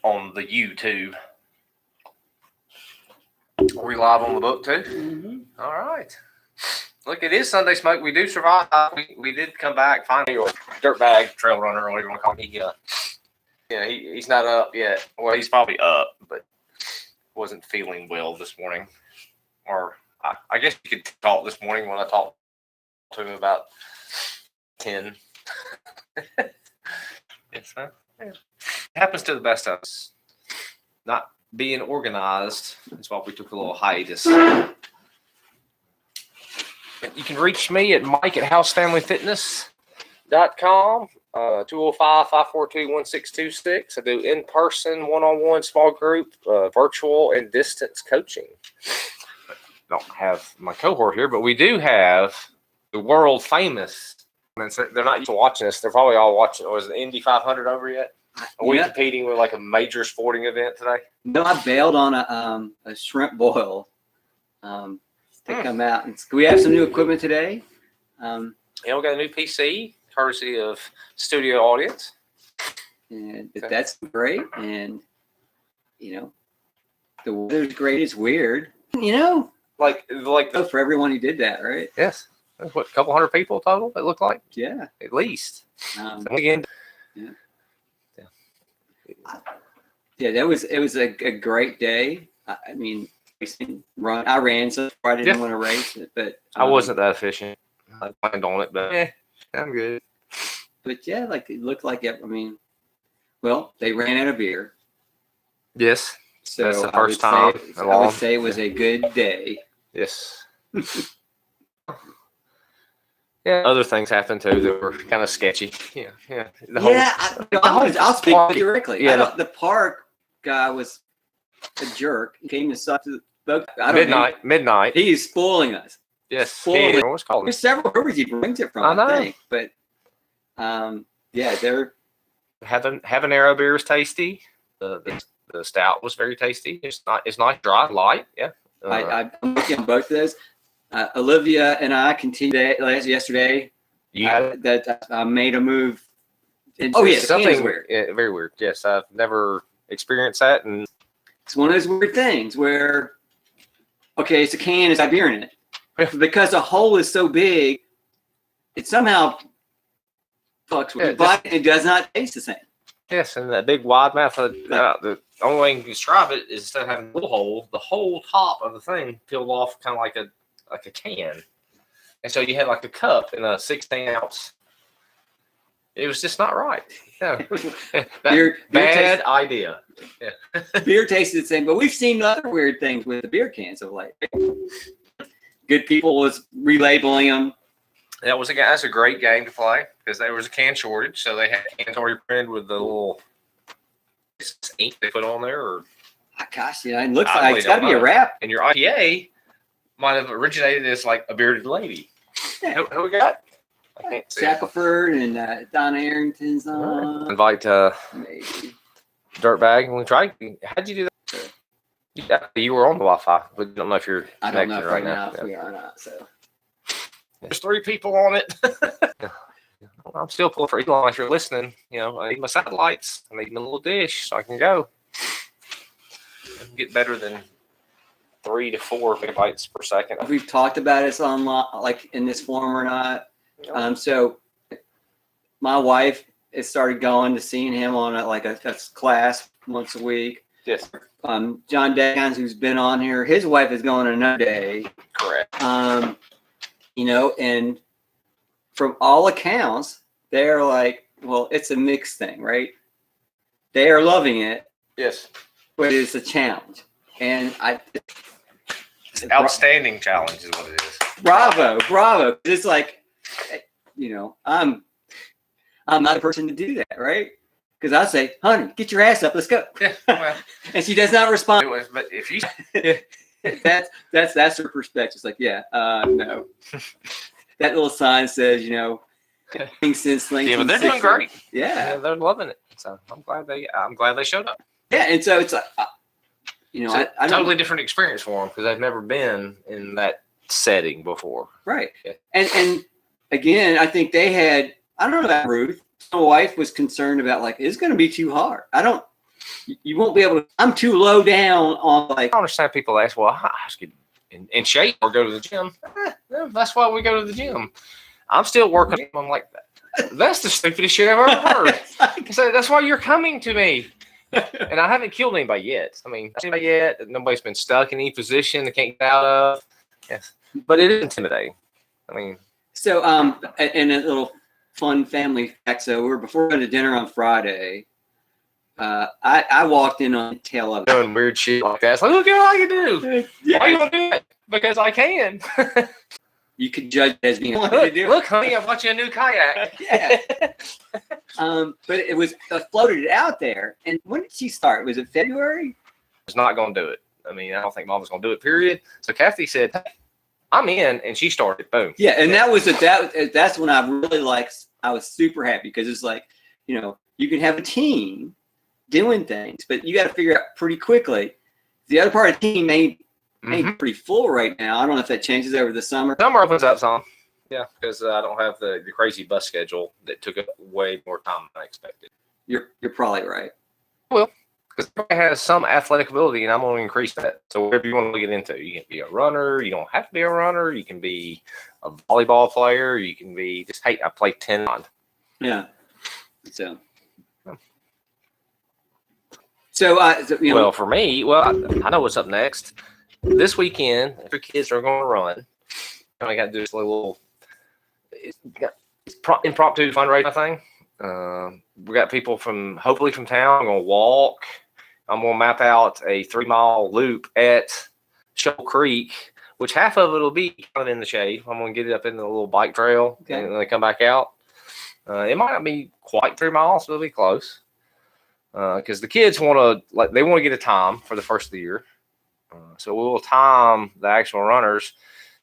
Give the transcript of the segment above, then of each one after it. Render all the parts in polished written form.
on the YouTube. Are we live on the book too? Mm-hmm. All right. Look, it is Sunday Smoke. We do survive. We did come back finally. Dirtbag trail runner, whatever you want to call him. He's not up yet. Well, he's probably up, but wasn't feeling well this morning. Or I guess you could talk this morning when I talked to him about 10. Yes, huh? Yeah. It happens to the best of us. Not being organized is why we took a little hiatus. You can reach me at mike@housefamilyfitness.com, 205-542-1626. I do in-person, one-on-one, small group, virtual, and distance coaching. I don't have my cohort here, but we do have the world famous. They're not used to watching this. They're probably all watching. Was the Indy 500 over yet? Are we competing with like a major sporting event today? No, I bailed on a shrimp boil to come out. And we have some new equipment today. We got a new PC, courtesy of Studio Audience. And that's great. And, the weather's great. It's weird. Like for everyone who did that, right? Yes. What, a couple hundred people total, it looked like? Yeah. At least. Again. Yeah, it was a great day. I ran, so I didn't want to race it, but I wasn't that efficient. I planned on it, but I'm good. But yeah, it looked like it. They ran out of beer. Yes, so that's the first time. I would say it was a good day. Yes. Yeah, other things happened too that were kind of sketchy. Yeah. I'll speak directly. Yeah, the park guy was a jerk. He came to suck to the boat. Midnight. He's spoiling us. Yes. What's called? There's several rivers he brings it from. I think, but they're habanero beer is tasty. The stout was very tasty. It's nice, dry, light. Yeah. I'm with you on both of those. Olivia and I continued yesterday. That I made a move. Something weird. Yeah, very weird. Yes, I've never experienced that, and it's one of those weird things where, it's a can, it's got beer in it, because the hole is so big, it somehow fucks with it, but it does not taste the same. Yes, and that big wide mouth. The only way you can describe it is instead of having a little hole, the whole top of the thing peeled off, kind of like a can, and so you had like a cup in a 16-ounce. It was just not right. No, bad idea. Yeah. Beer tasted the same, but we've seen other weird things with the beer cans of late. Good People was relabeling them. That's a great game to play because there was a can shortage, so they had cans already printed with the little ink they put on there. Or gosh, it looks like it's got to be a wrap. And your IPA might have originated as like a bearded lady. Yeah. Who we got? I can't see. Shackelford and Donna Arrington's on. Invite maybe Dirtbag. And we tried. How'd you do that? Yeah, you were on the Wi-Fi, but I don't know if you're I don't know right now if we are or not. So there's 3 people on it. I'm still pulling for Elon. If you're listening, I need my satellites. I need my little dish so I can go. I can get better than 3 to 4 megabytes per second. We've talked about it online, like in this form or not. So my wife has started going to seeing him on a class once a week. Yes. John Dagans, who's been on here, his wife is going another day. Correct. And from all accounts, they're like, well, it's a mixed thing, right? They are loving it. Yes. But it's a challenge. And it's an outstanding challenge is what it is. Bravo. It's like, I'm not a person to do that, right? Because I say, honey, get your ass up, let's go. Yeah, well, and she does not respond. But if you, that's her perspective. It's like, no. That little sign says, since yeah, but they're doing great. Yeah, they're loving it. So I'm glad they showed up. Yeah, and so it's like, I totally different experience for them because they've never been in that setting before. Right. Yeah. And again, I think they had, I don't know about Ruth. My wife was concerned about it's going to be too hard. you won't be able to. I'm too low down on like. I understand people ask, well, I just get in shape or go to the gym. That's why we go to the gym. I'm still working. I'm like, that's the stupidest shit I've ever heard. So that's why you're coming to me. And I haven't killed anybody yet. I mean, anybody yet. Nobody's been stuck in any position they can't get out of. Yes. But it is intimidating. I mean. So, and a little fun family fact. So before going to dinner on Friday, I walked in on the tail of it. Doing weird shit like that. It's like, look at what I can do. Yeah. Why you gonna do it? Because I can. You could judge it as being wanted to do. Look, honey, I bought you a new kayak. Yeah. But it was I floated it out there. And when did she start? Was it February? Was not gonna do it. I mean, I don't think Mom was gonna do it. Period. So Kathy said, hey, I'm in, and she started. Boom. Yeah, and that was that's when I really I was super happy because it's like, you know, you can have a team doing things, but you got to figure out pretty quickly. The other part of the team may pretty full right now. I don't know if that changes over the summer. Summer opens up some. Yeah, because I don't have the crazy bus schedule that took up way more time than I expected. You're probably right. Well, because everybody has some athletic ability, and I'm going to increase that. So whatever you want to get into, you can be a runner. You don't have to be a runner. You can be a volleyball player. You can be just, hey, I play 10 on. Yeah. So you know. Well, for me, I know what's up next. This weekend, if your kids are going to run, I got to do this little impromptu fundraising thing. We got people hopefully from town. I'm going to walk. I'm going to map out a 3-mile loop at Shoal Creek, which half of it will be kind of in the shade. I'm going to get it up in the little bike trail and then come back out. It might not be quite 3 miles, but it'll be close. Because the kids want to get a time for the first of the year. So we'll time the actual runners.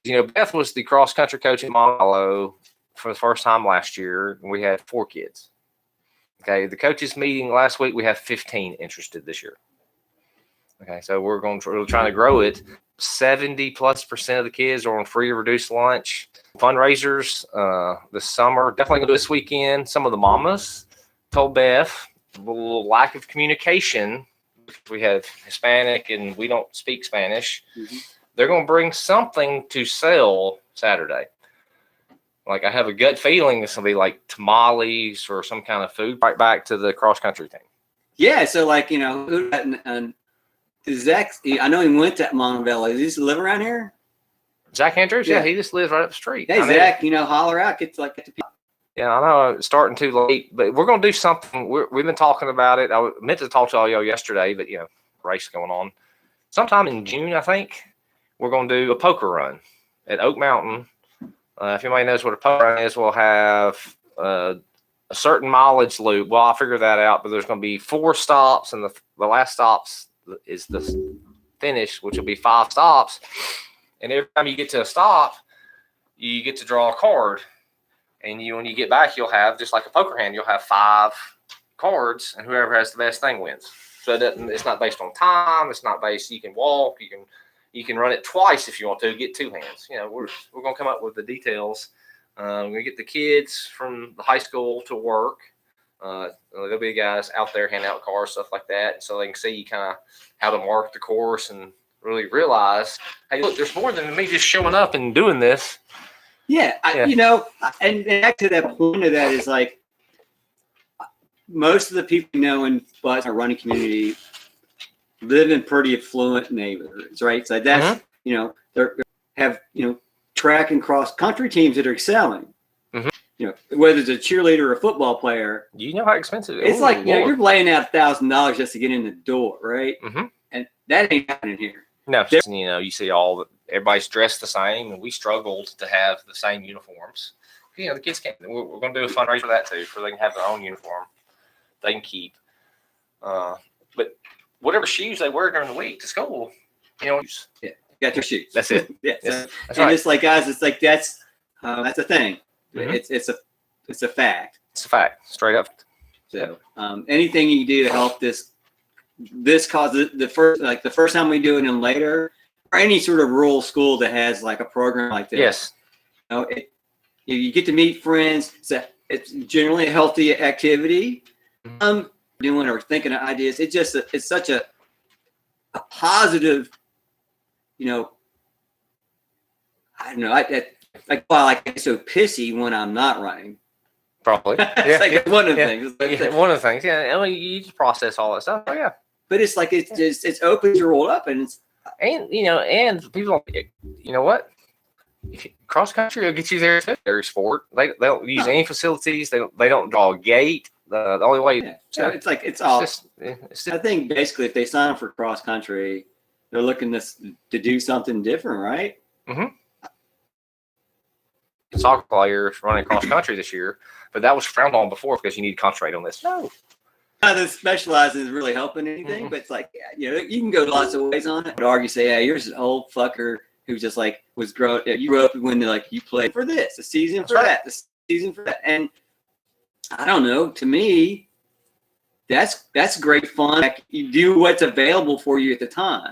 You know, Beth was the cross country coach at Montello for the first time last year, and we had 4 kids. Okay, the coaches meeting last week, we have 15 interested this year. Okay, so we're trying to grow it. 70+% of the kids are on free or reduced lunch. Fundraisers this summer, definitely going to do this weekend. Some of the mamas told Beth a little lack of communication. We have Hispanic and we don't speak Spanish. Mm-hmm. They're going to bring something to sell Saturday. Like I have a gut feeling it's going to be like tamales or some kind of food right back to the cross country team. Yeah. So like, you know, and Zach, I know he went to Montevallo. Does he live around here? Zach Andrews? Yeah, he just lives right up the street. Hey, Zach, you know, holler out. Get to people. Yeah, I know it's starting too late, but we're going to do something. We've been talking about it. I meant to talk to all y'all yesterday, but, you know, race going on. Sometime in June, I think, we're going to do a poker run at Oak Mountain. If anybody knows what a poker run is, we'll have a certain mileage loop. Well, I'll figure that out, but there's going to be 4 stops, and the last stops is the finish, which will be 5 stops. And every time you get to a stop, you get to draw a card. And when you get back, you'll have, just like a poker hand, you'll have 5 cards, and whoever has the best thing wins. So it's not based on time. It's not based. You can walk. You can run it twice if you want to. Get 2 hands. You know, we're going to come up with the details. We're going to get the kids from the high school to work. There'll be guys out there handing out cards, stuff like that, so they can see kind of how to mark the course and really realize, hey, look, there's more than me just showing up and doing this. Yeah, you know, and back to that point of that is like most of the people you know in Butts, our running community, live in pretty affluent neighborhoods, right? So that's you know, they have track and cross country teams that are excelling. Mm-hmm. You know, whether it's a cheerleader or a football player, you know how expensive it is. It's like you're laying out $1,000 just to get in the door, right? Mm-hmm. And that ain't happening here. No, you see everybody's dressed the same, and we struggled to have the same uniforms. You know, the kids can't. We're going to do a fundraiser for that too, so they can have their own uniform they can keep. But whatever shoes they wear during the week to school, you got your shoes. That's it. That's right. And it's like, guys, it's like that's a thing. Mm-hmm. It's a fact. It's a fact, straight up. So anything you can do to help this cause, the first time we do it and later, or any sort of rural school that has like a program like this. Yes. You get to meet friends. It's generally a healthy activity. doing or thinking of ideas. It's such a positive, you know, I don't know. I get so pissy when I'm not running. Probably. It's like one of the things. Yeah, one of the things. Yeah, I mean, you just process all that stuff. Oh, yeah. But it's like it's opens your world up, and it's and people, you know what? Cross country will get you there too. Every sport, they don't use any facilities. They don't draw a gate. The only way. So it's like it's I think basically if they sign up for cross country, they're looking to do something different, right? Mm-hmm. Soccer players running cross country this year, but that was frowned on before because you need to concentrate on this. No. Not that specializing is really helping anything, but it's like, you can go lots of ways on it. But argue, say, hey, here's an old fucker who just like you grew up when they're like, you played for this, a season for that, the season for that. And I don't know, to me, that's great fun. Like, you do what's available for you at the time.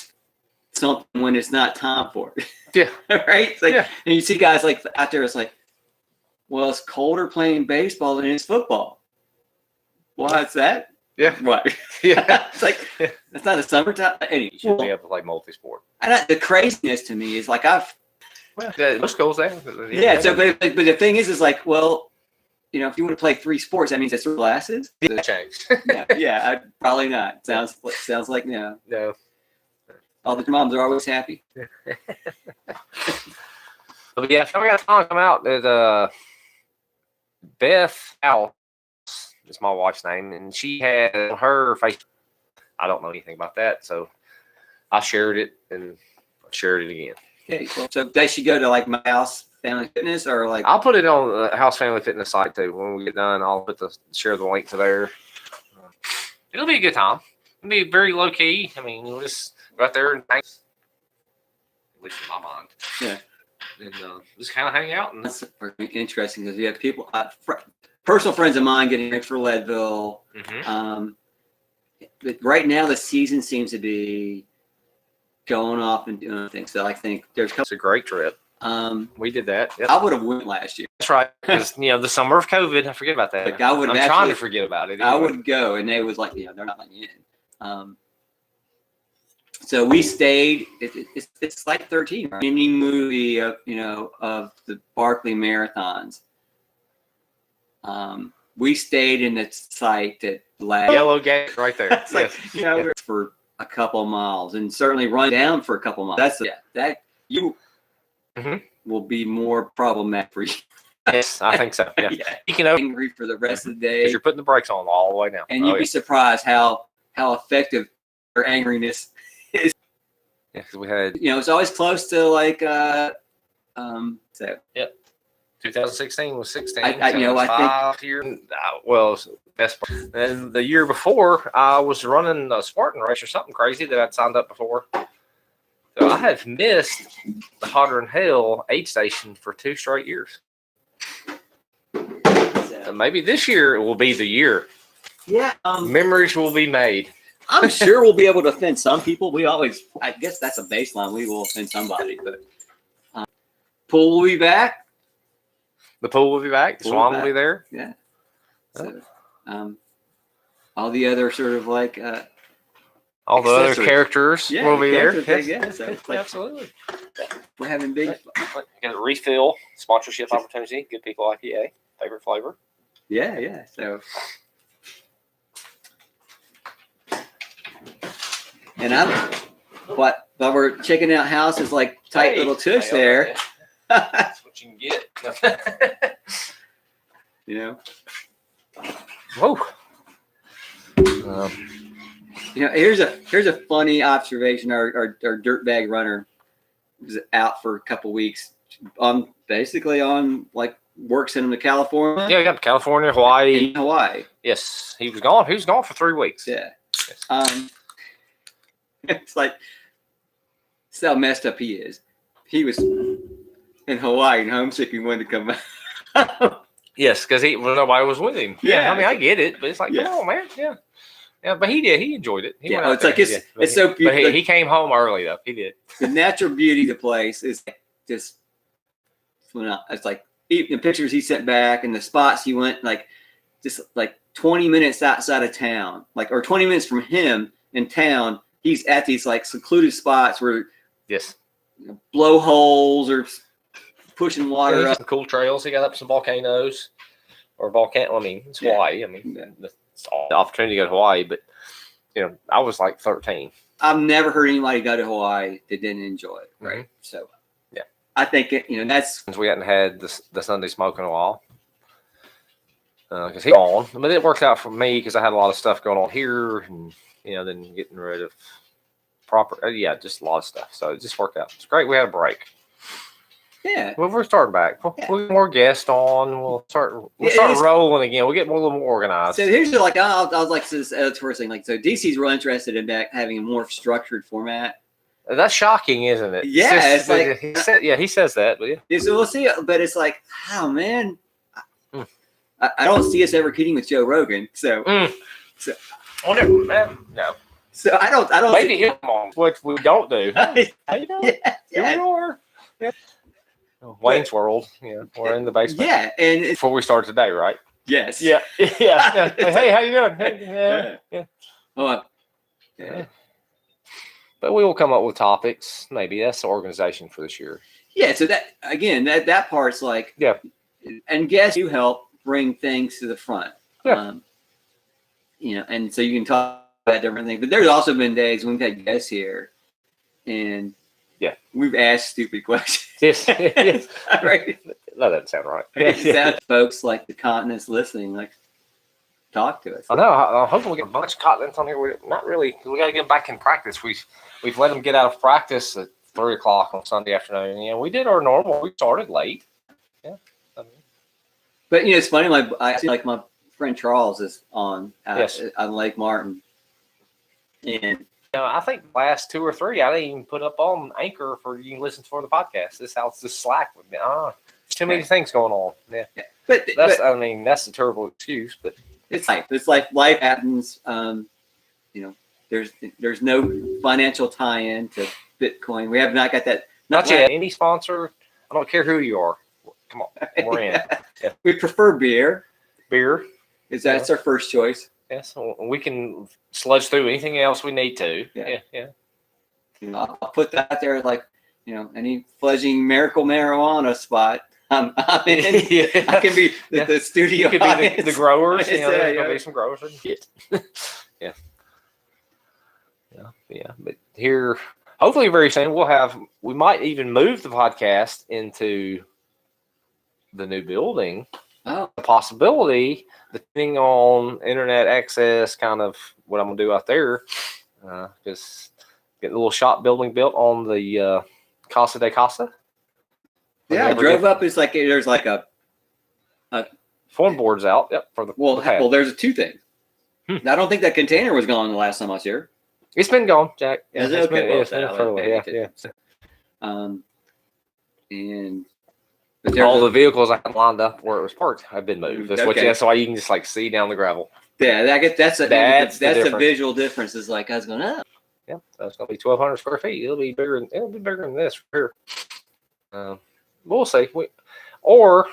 Something when it's not time for it. Yeah. Right? It's like, and you see guys like out there, it's like, well, it's colder playing baseball than it's football. Why is that? Yeah. Right. Yeah. It's like, it's not a summertime. Anyway, You should be able to play multi-sport. the craziness to me is like Most schools there. yeah. So, but the thing is like, well, if you want to play 3 sports, that means that's 3 classes. Yeah, changed. yeah, probably not. Sounds like no. No. All the moms are always happy. But yeah, if we got time to come out, there's Beth House is my wife's name, and she had on her Facebook. I don't know anything about that, so I shared it and shared it again. Okay, well, so they should go to like My House Family Fitness or like. I'll put it on the House Family Fitness site too. When we get done, I'll share the link to there. It'll be a good time. It'll be very low key. I mean, we'll just go out there and hang. At least in my mind. Yeah. And just kind of hang out. And that's interesting because you have people, personal friends of mine getting ready for Leadville. Mm-hmm. But right now the season seems to be going off and doing things. So I think it's a great trip. We did that. Yep. I would have went last year. That's right. Because the summer of COVID, I forget about that. Like I'm trying to forget about it. Anyway. I would go, and they was like, they're not letting you in. So we stayed. It's like 13, right? Any movie of the Barkley marathons. We stayed in the site that Yellow Gate right there. It's like, for a couple of miles, and certainly run down for a couple of miles. That you will be more problematic for you. Yes, I think so. Yeah. You can be angry for the rest of the day because you're putting the brakes on all the way down, and you'd be surprised how effective your angriness is. Yeah, because we had it's always close to like so. Yep. 2016 was 16. I think best part. And the year before, I was running a Spartan race or something crazy that I'd signed up before. So I have missed the Hotter Than Hell aid station for 2 straight years. So maybe this year it will be the year. Yeah. Memories will be made. I'm sure we'll be able to offend some people. I guess that's a baseline. We will offend somebody, but pool will be back. The pool will be back. The Swan will be there. Yeah. So, all the other sort of like all the other characters will be there. Yeah, so absolutely. We're having big got a refill sponsorship opportunity. Good People IPA, favorite flavor. Yeah. So, and while we're checking out houses like tight little tush there. That's what you can get. Whoa. Here's a funny observation. Our dirtbag runner was out for a couple weeks basically on like work, sent him to California. Yeah, we got to California, Hawaii. In Hawaii. Yes, he was gone. He was gone for 3 weeks. Yeah. Yes. It's like that's how messed up he is. He was in Hawaii and homesick and wanted to come back. Yes, because nobody was with him. Yeah, I mean, I get it, but it's like, come on, man. Yeah, but he did. He enjoyed it. He went out there. It's so beautiful. But he came home early though. He did. The natural beauty of the place is just. It's like the pictures he sent back and the spots he went, like just like 20 minutes outside of town, or 20 minutes from him in town. He's at these like secluded spots where Yes. blowholes or pushing water Yeah, up. some cool trails. He got up some volcanoes or volcano. I mean, it's Hawaii. I mean, it's all the opportunity to go to Hawaii, but I was like 13. I've never heard anybody go to Hawaii that didn't enjoy it. Right. Mm-hmm. So, yeah, I think that's. Since we hadn't had the Sunday smoke in a while. Because he's gone, but it worked out for me because I had a lot of stuff going on here, and then getting rid of just a lot of stuff. So it just worked out. It's great. We had a break. Yeah. Well, we're starting back. We'll get more guests on. We'll start rolling again. We'll get a little more organized. So here's I was like, this the first thing. Like, so DC's real interested in having a more structured format. That's shocking, isn't it? Yeah, it's like he says that, but yeah. So we'll see. But it's like, oh man, I don't see us ever competing with Joe Rogan. So, no. So I don't. Maybe he'll come on, which we don't do. Hey, how you doing? Yeah. Here we are. Yeah. Wayne's World. Yeah, we're in the basement. Yeah, and before we start today, right? Yes. Yeah. Yeah. Hey, how you doing? Hey, yeah. Oh, yeah. But we will come up with topics. Maybe that's the organization for this year. Yeah. So that part's like, and guess you help bring things to the front. Yeah. And so you can talk about different things. But there's also been days when we've had guests here, and we've asked stupid questions. Yes. Right. That doesn't sound right. Folks like the continents listening, like, talk to us. I know. I'm hoping we get a bunch of continents on here. We're not really. We got to get back in practice. We've let them get out of practice at 3:00 on Sunday afternoon. Yeah, we did our normal. We started late. Yeah. But it's funny. I see my friend Charles is on Lake Martin, and I think the last 2 or 3 I didn't even put up on Anchor for you can listen for the podcast. This house is slack with me. There's too many things going on. Yeah. But that's a terrible excuse, but it's life. It's like life happens. There's no financial tie-in to Bitcoin. We have not got that. Not yet. Any sponsor, I don't care who you are. Come on, we're in. Yeah. We prefer beer. Beer. That's our first choice. Yes, we can sludge through anything else we need to. Yeah. I'll put that there, like, any fledgling miracle marijuana spot. I'm in. I can be the studio. You could be the growers. There's gonna be some growers. Yeah. But here, hopefully, very soon we might even move the podcast into the new building. Oh, a possibility, depending on internet access, kind of what I'm gonna do out there, because getting a little shop building built on the Casa de Casa. Yeah, I drove up. It's like there's like a form boards out. Yep, for the well, there's 2 things. I don't think that container was gone the last time I was here. It's been gone, Jack. Is it okay? Yeah. And all the vehicles I lined up where it was parked have been moved. That's why you can just like see down the gravel. Yeah, that's the visual difference. Is like I was going, oh. Yeah, that's gonna be 1,200 square feet. It'll be bigger than this for here. We'll see. We'll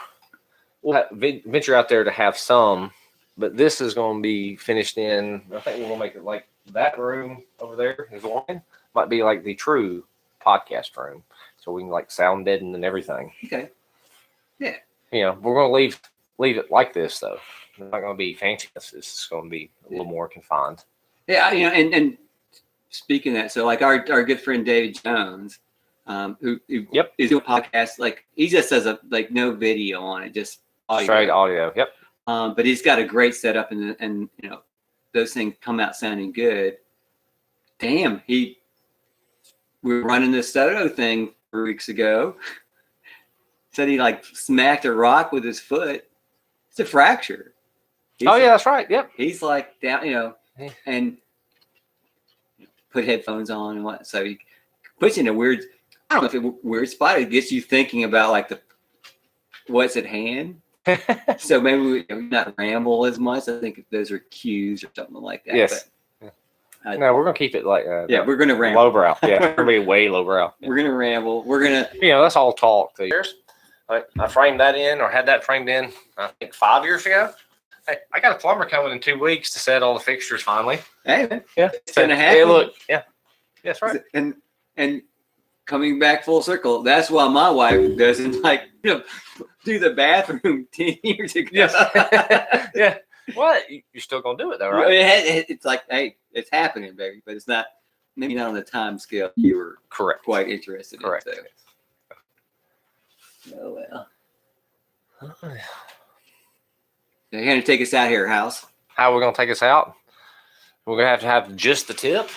venture out there to have some, but this is going to be finished in. I think we're going to make it like that room over there is one. Might be like the true podcast room, so we can like sound deaden and everything. Okay. Yeah. We're going to leave it like this though. It's not going to be fancy. It's going to be a little more confined. Yeah, and speaking of that, so like our good friend David Jones, who is doing podcasts, like he just does no video on it, just audio. Straight audio. Yep. But he's got a great setup, and those things come out sounding good. Damn, we were running the Soto thing 3 weeks ago. Said he like smacked a rock with his foot. It's a fracture. That's right. Yep. He's like down, and put headphones on and what. So he puts you in a weird. I don't know if it's a weird spot. It gets you thinking about like what's at hand. So maybe we not ramble as much. I think those are cues or something like that. Yes. But, no, we're gonna keep it like we're gonna ramble. Lowbrow. Yeah, we're gonna be way lowbrow. Yeah. We're gonna ramble. We're gonna that's all talk. I framed that in or had that framed in I think 5 years ago, Hey, I got a plumber coming in 2 weeks to set all the fixtures finally. Hey, man, Yeah, it's gonna happen. Hey, look, yeah, that's right. And coming back full circle, that's why my wife doesn't like do the bathroom 10 years ago. Yes. Yeah. What? You're still gonna do it though, right? It's like, hey, it's happening, baby, but it's not maybe not on the time scale you were Correct. quite interested Correct. in. So. Oh well. You're gonna take us out here, House. How are we gonna take us out? We're gonna have just the tip.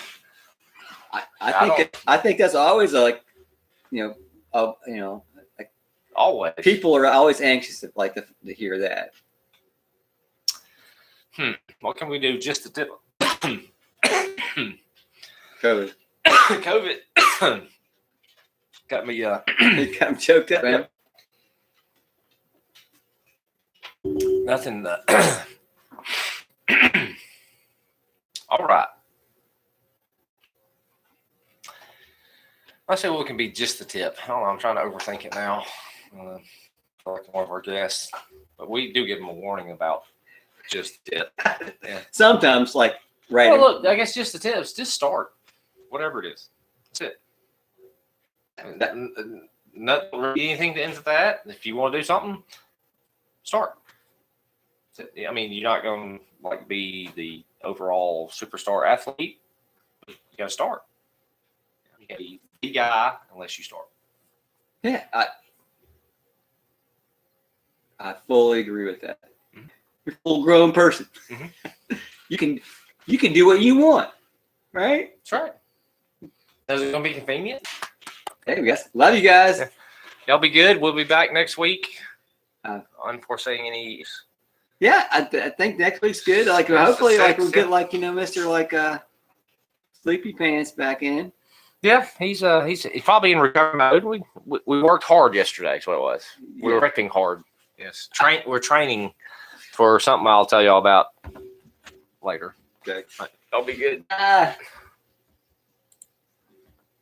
I think that's always like, Always. people are always anxious to to hear that. What can we do? Just the tip. COVID. COVID got me. I'm choked up, man. Nothing. All right. I say, well, it can be just the tip. I don't know. I'm trying to overthink it now. Like one of our guests, but we do give them a warning about just the tip. Yeah. Sometimes, right. Well, look, I guess just the tips. Just start, whatever it is. That's it. Not really anything to end with that. If you want to do something, start. That's it. I mean, you're not going to be the overall superstar athlete. You got to start. You got to be the guy unless you start. Yeah, I fully agree with that. Mm-hmm. You're a full-grown person. Mm-hmm. You can do what you want, right? That's right. Is it going to be convenient? Hey, guys, love you guys. Yeah. Y'all be good. We'll be back next week. Unforeseen any. Yeah, I think next week's good. Hopefully, we'll get Mr. Sleepy Pants back in. Yeah, he's probably in recovery mode. We worked hard yesterday. That's what it was. We were working hard. Yes, we're training for something I'll tell y'all about later. Okay, I'll be good.